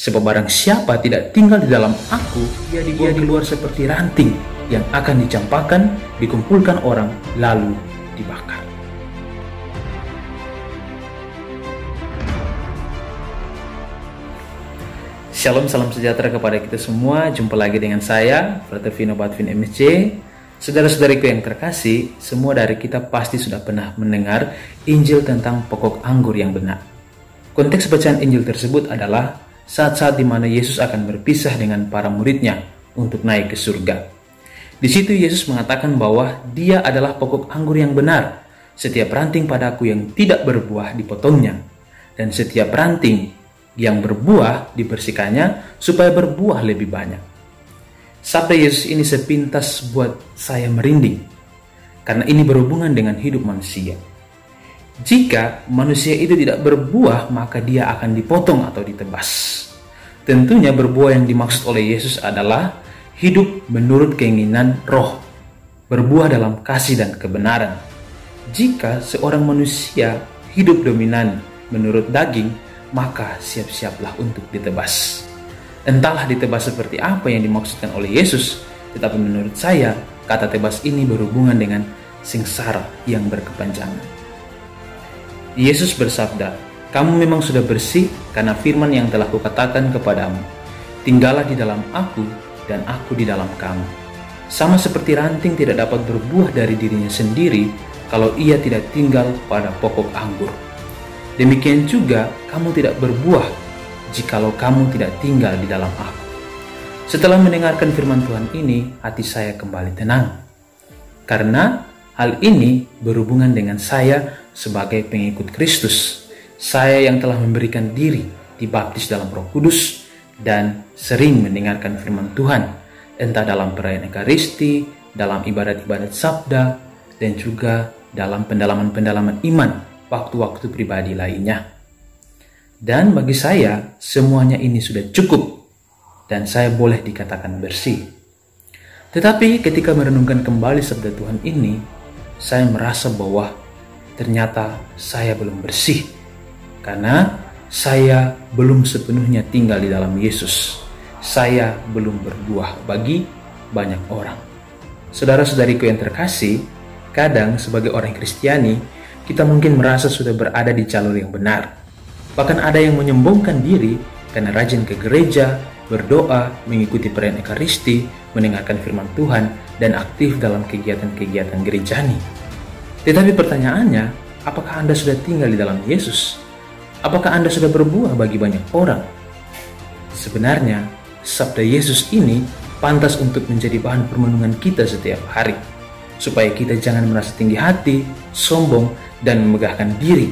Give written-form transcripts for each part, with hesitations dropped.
Sebab barang siapa tidak tinggal di dalam aku, ia dibuang keluar seperti ranting yang akan dicampakkan, dikumpulkan orang, lalu dibakar. Shalom, salam sejahtera kepada kita semua. Jumpa lagi dengan saya, Frater Vino Batvin MSC. Saudara-saudariku yang terkasih, semua dari kita pasti sudah pernah mendengar Injil tentang pokok anggur yang benar. Konteks bacaan Injil tersebut adalah saat-saat di mana Yesus akan berpisah dengan para muridnya untuk naik ke surga. Di situ Yesus mengatakan bahwa Dia adalah pokok anggur yang benar. Setiap ranting padaku yang tidak berbuah dipotongnya, dan setiap ranting yang berbuah dibersihkannya supaya berbuah lebih banyak. Sabda Yesus ini sepintas buat saya merinding, karena ini berhubungan dengan hidup manusia. Jika manusia itu tidak berbuah, maka dia akan dipotong atau ditebas. Tentunya berbuah yang dimaksud oleh Yesus adalah hidup menurut keinginan roh, berbuah dalam kasih dan kebenaran. Jika seorang manusia hidup dominan menurut daging, maka siap-siaplah untuk ditebas. Entahlah ditebas seperti apa yang dimaksudkan oleh Yesus, tetapi menurut saya, kata tebas ini berhubungan dengan sengsara yang berkepanjangan. Yesus bersabda, "Kamu memang sudah bersih karena firman yang telah kukatakan kepadamu. Tinggallah di dalam aku dan aku di dalam kamu." Sama seperti ranting tidak dapat berbuah dari dirinya sendiri kalau ia tidak tinggal pada pokok anggur. Demikian juga kamu tidak berbuah jikalau kamu tidak tinggal di dalam aku. Setelah mendengarkan firman Tuhan ini, hati saya kembali tenang. Karena hal ini berhubungan dengan saya sebagai pengikut Kristus. Saya yang telah memberikan diri dibaptis dalam Roh Kudus dan sering mendengarkan firman Tuhan, entah dalam perayaan Ekaristi, dalam ibadat-ibadat sabda, dan juga dalam pendalaman-pendalaman iman waktu-waktu pribadi lainnya. Dan bagi saya, semuanya ini sudah cukup dan saya boleh dikatakan bersih. Tetapi ketika merenungkan kembali sabda Tuhan ini, saya merasa bahwa ternyata saya belum bersih karena saya belum sepenuhnya tinggal di dalam Yesus. Saya belum berbuah bagi banyak orang. Saudara-saudariku yang terkasih, kadang sebagai orang Kristiani, kita mungkin merasa sudah berada di jalur yang benar. Bahkan ada yang menyombongkan diri karena rajin ke gereja, berdoa, mengikuti perayaan Ekaristi, mendengarkan firman Tuhan, dan aktif dalam kegiatan-kegiatan gerejani. Tetapi pertanyaannya, apakah Anda sudah tinggal di dalam Yesus? Apakah Anda sudah berbuah bagi banyak orang? Sebenarnya, sabda Yesus ini pantas untuk menjadi bahan permenungan kita setiap hari, supaya kita jangan merasa tinggi hati, sombong, dan memegahkan diri.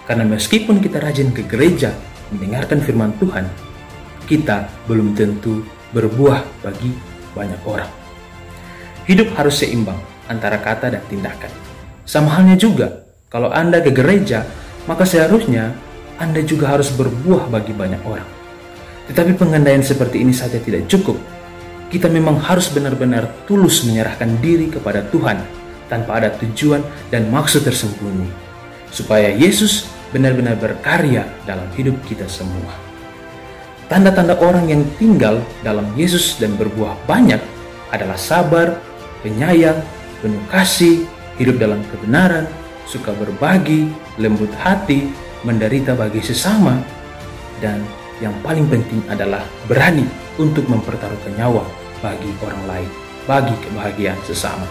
Karena meskipun kita rajin ke gereja, mendengarkan firman Tuhan, kita belum tentu berbuah bagi banyak orang. Hidup harus seimbang antara kata dan tindakan. Sama halnya juga, kalau Anda ke gereja, maka seharusnya Anda juga harus berbuah bagi banyak orang. Tetapi pengandaian seperti ini saja tidak cukup. Kita memang harus benar-benar tulus menyerahkan diri kepada Tuhan tanpa ada tujuan dan maksud tersembunyi, supaya Yesus benar-benar berkarya dalam hidup kita semua. Tanda-tanda orang yang tinggal dalam Yesus dan berbuah banyak adalah sabar, penyayang, penuh kasih, hidup dalam kebenaran, suka berbagi, lembut hati, menderita bagi sesama, dan yang paling penting adalah berani untuk mempertaruhkan nyawa bagi orang lain, bagi kebahagiaan sesama.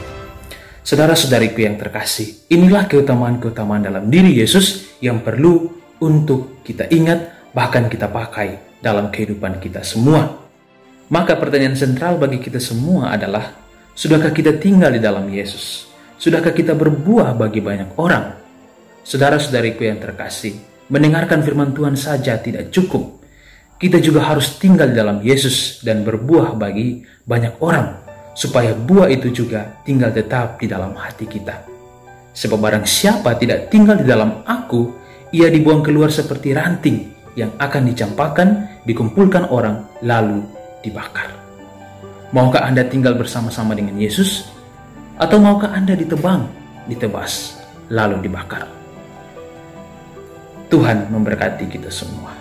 Saudara-saudariku yang terkasih, inilah keutamaan-keutamaan dalam diri Yesus yang perlu untuk kita ingat, bahkan kita pakai dalam kehidupan kita semua. Maka pertanyaan sentral bagi kita semua adalah, sudahkah kita tinggal di dalam Yesus? Sudahkah kita berbuah bagi banyak orang? Saudara-saudariku yang terkasih, mendengarkan firman Tuhan saja tidak cukup. Kita juga harus tinggal di dalam Yesus dan berbuah bagi banyak orang, supaya buah itu juga tinggal tetap di dalam hati kita. Sebab barang siapa tidak tinggal di dalam aku, ia dibuang keluar seperti ranting yang akan dicampakkan, dikumpulkan orang, lalu dibakar. Maukah Anda tinggal bersama-sama dengan Yesus? Atau maukah Anda ditebang, ditebas, lalu dibakar? Tuhan memberkati kita semua.